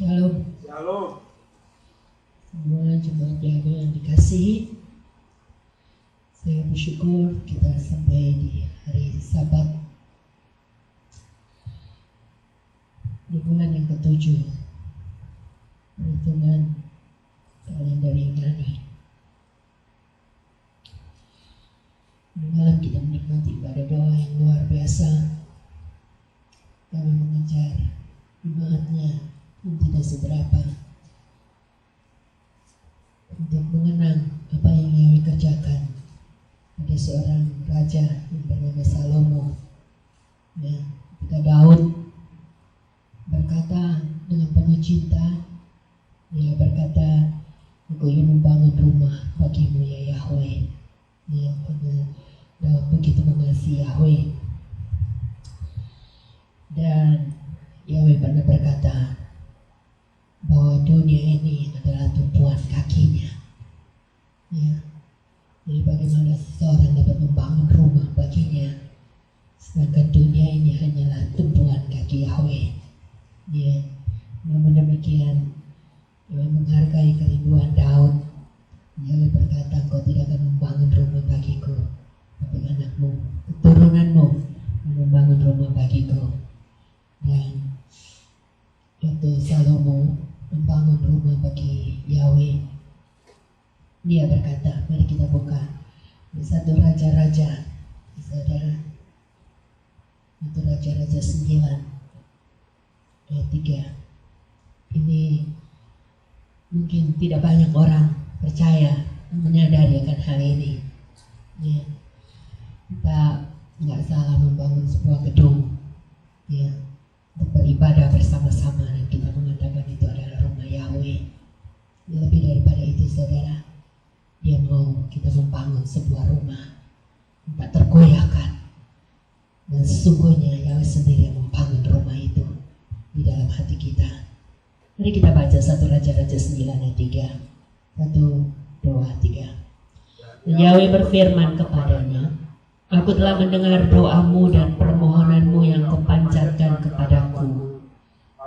Shalom. Shalom. Semua jemaat Yahweh yang dikasihi, saya bersyukur kita sampai di hari Sabat di bulan yang ke-7 perhitungan kalender Yunani. Malam kita menikmati ibadah doa yang luar biasa. Kami mengejar jemaatnya yang tidak seberapa untuk mengenang apa yang Yahweh kerjakan. Ada seorang raja yang bernama Salomo. Ya, ketika Daud berkata dengan penuh cinta, dia berkata, "Aku ingin membangun rumah bagimu ya Yahweh." Ya, karena Daud begitu mengasihi Yahweh. Dan Yahweh pernah berkata bahwa dunia ini adalah tumpuan kakinya. Ya, jadi bagaimana seseorang dapat membangun rumah baginya, sedangkan dunia ini hanyalah tumpuan kaki Yahweh. Ya, namun demikian Yahweh menghargai kerinduan Daud. Yahweh berkata, "Engkau tidak akan membangun rumah bagiku, tapi anakmu, keturunanmu membangun rumah bagiku." Dan waktu Salomo membangun rumah bagi Yahweh, dia berkata, mari kita buka di 1 Raja-Raja, saudara, 1 Raja-Raja 9 ayat 3. Ini mungkin tidak banyak orang percaya, menyadari akan hal ini. Ya, kita nggak salah membangun sebuah gedung, ya, untuk beribadah bersama-sama, dan kita mengatakan itu adalah rumah Yahweh. Lebih daripada itu, saudara, dia mau kita membangun sebuah rumah tak tergoyahkan, dan sesungguhnya Yahweh sendiri yang membangun rumah itu di dalam hati kita. Mari kita baca 1 Raja-Raja 9 ayat 3. 1, 2, 3. Yahweh berfirman kepadanya, "Aku telah mendengar doamu dan permohonanmu yang kau panjatkan kepadaku.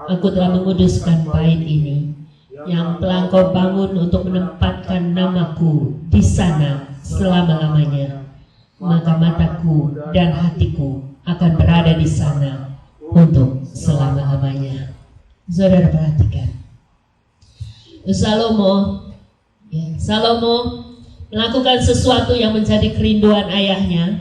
Aku telah menguduskan bait ini yang telah kau bangun untuk menempatkan namaku di sana selama-lamanya. Maka mataku dan hatiku akan berada di sana untuk selama-lamanya." Saudara perhatikan, Salomo melakukan sesuatu yang menjadi kerinduan ayahnya.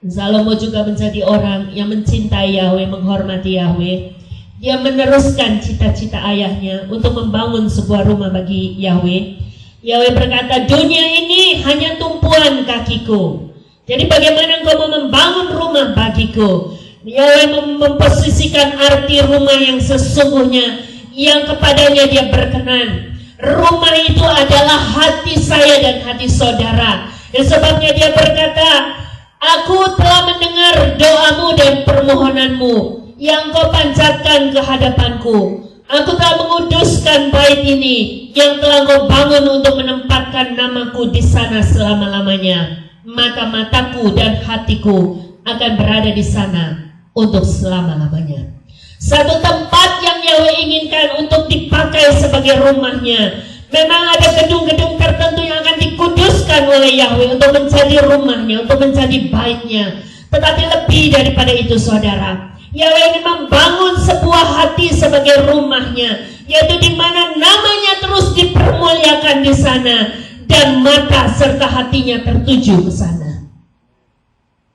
Salomo juga menjadi orang yang mencintai Yahweh, menghormati Yahweh. Dia meneruskan cita-cita ayahnya untuk membangun sebuah rumah bagi Yahweh. Yahweh berkata, "Dunia ini hanya tumpuan kakiku. Jadi bagaimana engkau mau membangun rumah bagiku?" Yahweh memposisikan arti rumah yang sesungguhnya, yang kepadanya dia berkenan. Rumah itu adalah hati saya dan hati saudara. Dan sebabnya dia berkata, "Aku telah mendengar doamu dan permohonanmu yang kau panjatkan ke hadapanku. Aku telah menguduskan bait ini yang telah kau bangun untuk menempatkan namaku di sana selama-lamanya. Maka mataku dan hatiku akan berada di sana untuk selama-lamanya." Satu tempat yang Yahweh inginkan untuk dipakai sebagai rumahnya. Memang ada gedung-gedung tertentu yang akan dikuduskan oleh Yahweh untuk menjadi rumahnya, untuk menjadi baitnya. Tetapi lebih daripada itu, saudara, Yahweh ingin membangun sebuah hati sebagai rumahnya, yaitu di mana namanya terus dipermuliakan di sana, dan mata serta hatinya tertuju ke sana.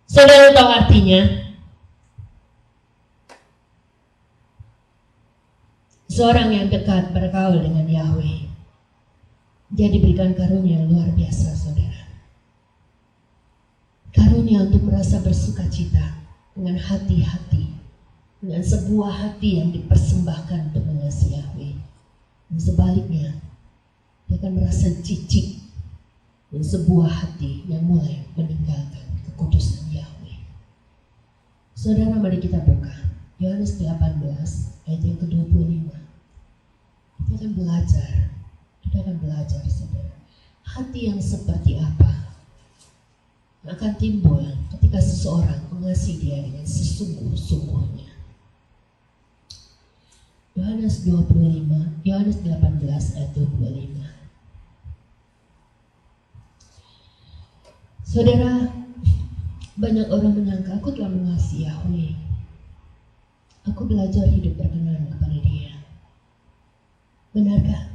Saudara tahu artinya? Seorang yang dekat bergaul dengan Yahweh, dia diberikan karunia yang luar biasa, saudara. Karunia untuk merasa bersuka cita dengan hati-hati, dengan sebuah hati yang dipersembahkan untuk mengasihi Yahweh. Dan sebaliknya, dia akan merasa jijik dengan sebuah hati yang mulai meninggalkan kekudusan Yahweh. Saudara, mari kita buka Yohanes 18 ayat yang ke-25. Kita akan belajar, saudara, hati yang seperti apa akan timbul ketika seseorang mengasihi dia dengan sesungguh-sungguhnya. Yohanes 25, Yohanes 18 ayat 25. Saudara, banyak orang menyangka aku telah mengasihi Yahweh. Aku belajar hidup berkenan kepada Dia. Benarkah?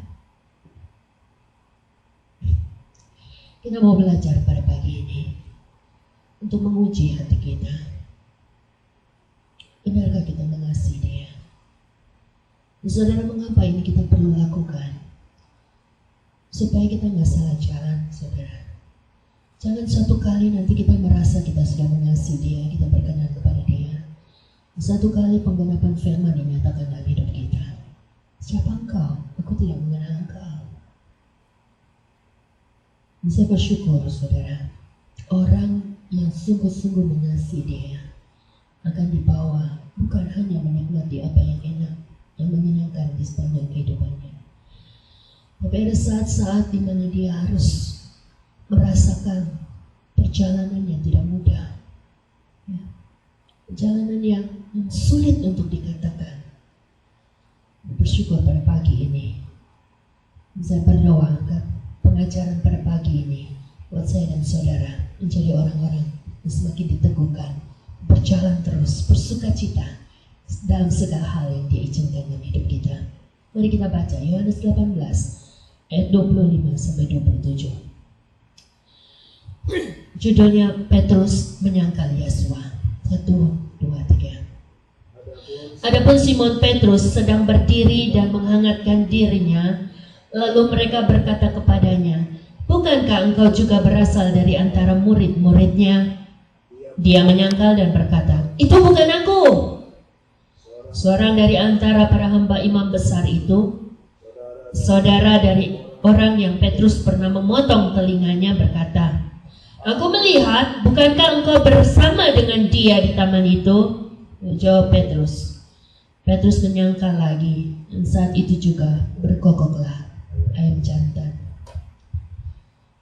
Kita mau belajar pada pagi ini untuk menguji hati kita. Benarkah kita mengasihi Dia? Saudara, mengapa ini kita perlu lakukan? Supaya kita nggak salah jalan, saudara. Jangan suatu kali nanti kita merasa kita sudah mengasihi Dia, kita berkenan kepada Dia. Satu kali penggenapan firman dinyatakan dalam hidup kita. Siapa engkau? Aku tidak mengenal engkau. Saya bersyukur, saudara. Orang yang sungguh-sungguh mengasihi Dia akan dibawa bukan hanya menikmati apa yang enak, yang menyenangkan di sepanjang kehidupannya. Tapi ada saat-saat di mana dia harus merasakan perjalanan yang tidak mudah, ya. Perjalanan yang sulit untuk dikatakan. Bersyukur pada pagi ini saya berdoa agar pengajaran pada pagi ini buat saya dan saudara menjadi orang-orang yang semakin diteguhkan, berjalan terus, bersuka cita dalam segala hal yang Dia izinkan dalam hidup kita. Mari kita baca Yohanes 18 ayat 25 sampai 27. Judulnya Petrus menyangkal Yesua. 1, 2, 3. Adapun Simon Petrus sedang berdiri dan menghangatkan dirinya, lalu mereka berkata kepadanya, "Bukankah engkau juga berasal dari antara murid-muridnya?" Dia menyangkal dan berkata, "Itu bukan aku." Seorang dari antara para hamba imam besar itu, saudara dari orang yang Petrus pernah memotong telinganya, berkata, "Aku melihat, bukankah engkau bersama dengan dia di taman itu?" Jawab Petrus. Petrus menyangkal lagi, dan saat itu juga berkokoklah ayam jantan.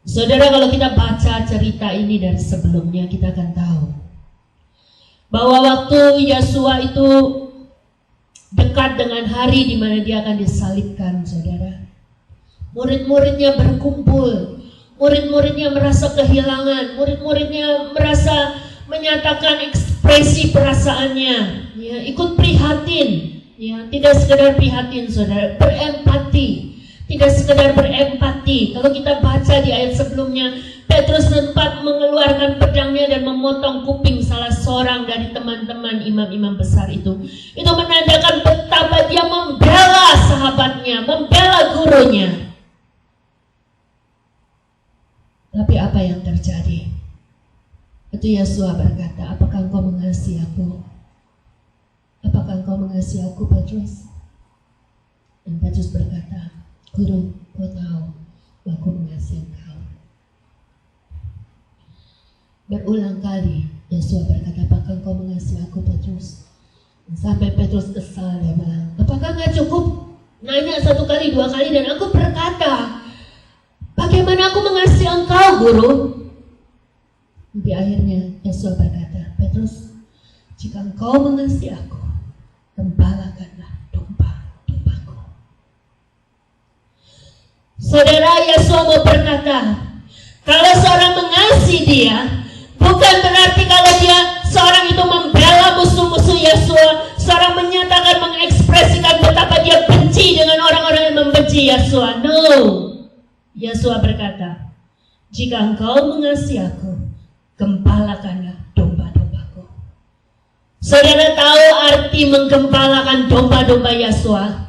Saudara, kalau kita baca cerita ini dari sebelumnya, kita akan tahu bahwa waktu Yesua itu dekat dengan hari di mana dia akan disalibkan, saudara, murid-muridnya berkumpul. Murid-muridnya merasa kehilangan, murid-muridnya merasa menyatakan ekspresi perasaannya, ya, ikut prihatin, ya, tidak sekedar prihatin, saudara, berempati, tidak sekedar berempati. Kalau kita baca di ayat sebelumnya, Petrus sempat mengeluarkan pedangnya dan memotong kuping salah seorang dari teman-teman imam-imam besar itu. Itu menandakan betapa dia membela sahabatnya, membela gurunya. Tapi apa yang terjadi? Itu Yesua berkata, "Apakah engkau mengasihi aku? Apakah engkau mengasihi aku, Petrus?" Dan Petrus berkata, "Guru, kau tahu aku mengasihi engkau." Berulang kali Yesua berkata, "Apakah engkau mengasihi aku, Petrus?" Sampai Petrus kesal, dia bilang, "Apakah gak cukup nanya satu kali, dua kali, dan aku berkata, bagaimana aku mengasihi engkau, Guru?" Di akhirnya Yesua berkata, "Petrus, jika engkau mengasihi aku, gembalakanlah domba-dombaku." Saudara, Yesua mau berkata, kalau seorang mengasihi dia, bukan berarti kalau dia seorang itu membela musuh-musuh Yesua, seorang menyatakan, mengekspresikan betapa dia benci dengan orang-orang yang membenci Yesua. No. Yesua berkata, jika engkau mengasihi aku, gembalakanlah domba-dombaku. Saudara tahu arti menggembalakan domba-domba Yesua?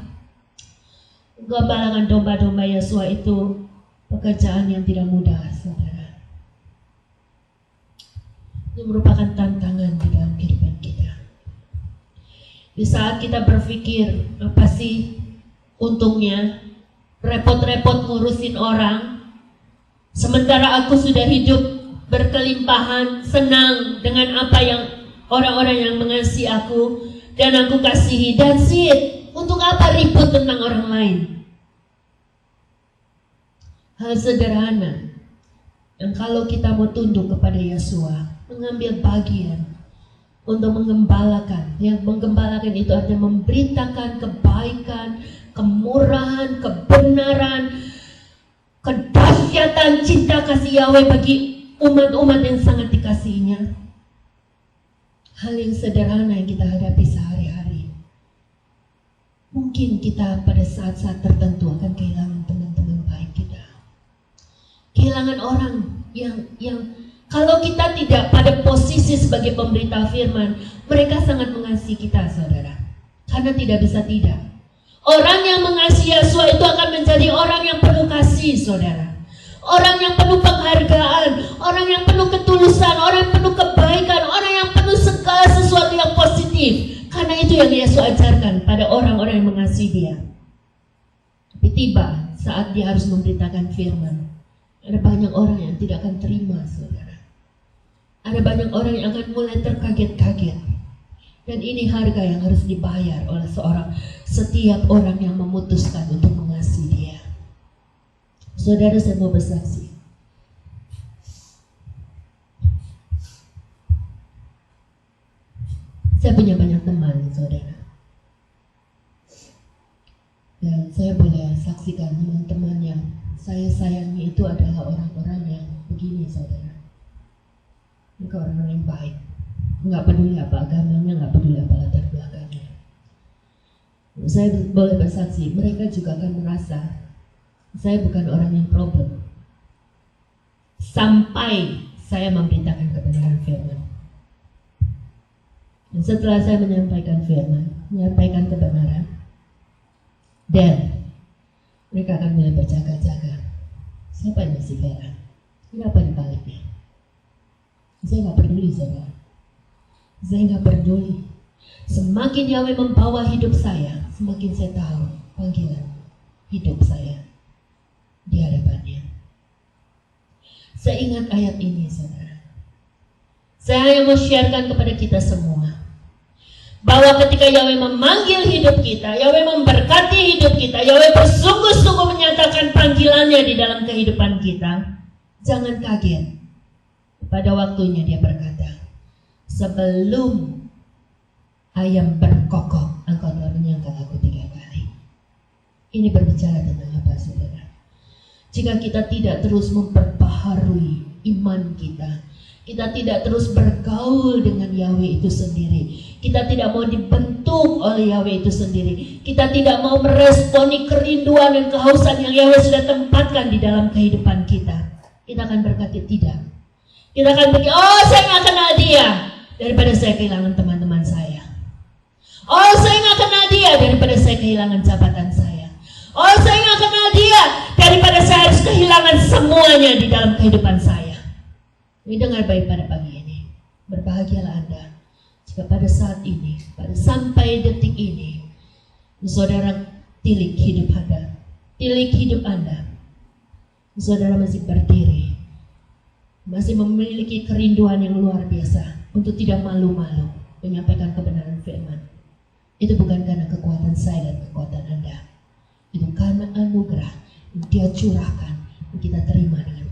Menggembalakan domba-domba Yesua itu pekerjaan yang tidak mudah, saudara. Itu merupakan tantangan di dalam kehidupan kita. Di saat kita berpikir, apa sih untungnya repot-repot ngurusin orang, sementara aku sudah hidup berkelimpahan, senang dengan apa yang orang-orang yang mengasihi aku dan aku kasihi. That's it. Untuk apa ribut tentang orang lain? Hal sederhana yang kalau kita mau tunduk kepada Yesua, mengambil bagian untuk menggembalakan. Yang menggembalakan itu artinya memberitakan kebaikan, kemurahan, kebenaran, kedahsyatan cinta kasih Yahweh bagi umat-umat yang sangat dikasihinya. Hal yang sederhana yang kita hadapi sehari-hari. Mungkin kita pada saat-saat tertentu akan kehilangan teman-teman baik kita. Kehilangan orang yang kalau kita tidak pada posisi sebagai pemberita firman, mereka sangat mengasihi kita, saudara. Karena tidak bisa tidak. Orang yang mengasihi Yesus itu akan menjadi orang yang penuh kasih, saudara. Orang yang penuh penghargaan, orang yang penuh ketulusan, orang yang penuh kebaikan, orang yang penuh segala sesuatu yang positif. Karena itu yang Yesus ajarkan pada orang-orang yang mengasihi dia. Tapi tiba saat dia harus memberitakan firman, ada banyak orang yang tidak akan terima, saudara. Ada banyak orang yang akan mulai terkaget-kaget. Dan ini harga yang harus dibayar oleh setiap orang yang memutuskan untuk mengasihi dia. Saudara, saya mau bersaksi. Saya punya banyak teman, saudara. Dan saya boleh saksikan teman-teman yang saya sayangi itu adalah orang-orang yang begini, saudara. Mereka orang-orang yang baik. Nggak peduli apa agamanya, nggak peduli apa latar belakangnya. Saya boleh bersaksi, mereka juga akan merasa saya bukan orang yang problem sampai saya memberitakan kebenaran firman. Dan setelah saya menyampaikan firman, menyampaikan kebenaran, dan mereka akan mulai berjaga-jaga. Siapa yang masih Vera? Kenapa dibaliknya? Saya nggak peduli, saudara. Saya nggak peduli. Semakin Yahweh membawa hidup saya, semakin saya tahu panggilan hidup saya di hadapannya. Saya ingat ayat ini, saudara. Saya hanya mau sharekan kepada kita semua bahwa ketika Yahweh memanggil hidup kita, Yahweh memberkati hidup kita, Yahweh bersungguh-sungguh menyatakan panggilannya di dalam kehidupan kita, jangan kaget. Pada waktunya dia berkata, sebelum ayam berkokok, engkau telah menyangkal aku 3 kali. Ini berbicara tentang apa, saudara? Jika kita tidak terus memperbaharui iman kita, kita tidak terus bergaul dengan Yahweh itu sendiri, kita tidak mau dibentuk oleh Yahweh itu sendiri, kita tidak mau meresponi kerinduan dan kehausan yang Yahweh sudah tempatkan di dalam kehidupan kita, kita akan berkata tidak. Kita akan berkata, oh saya gak kenal dia, daripada saya kehilangan teman-teman saya. Oh saya gak kenal dia, daripada saya kehilangan jabatan saya. Oh saya gak kenal dia, daripada saya harus kehilangan semuanya di dalam kehidupan saya. Ini dengar baik pada pagi ini. Berbahagialah Anda jika pada saat ini, pada sampai detik ini, saudara tilik hidup Anda, tilik hidup Anda, saudara masih berdiri, masih memiliki kerinduan yang luar biasa untuk tidak malu-malu menyampaikan kebenaran firman. Itu bukan karena kekuatan saya dan kekuatan Anda, itu karena anugerah yang Dia curahkan, yang kita terima dengan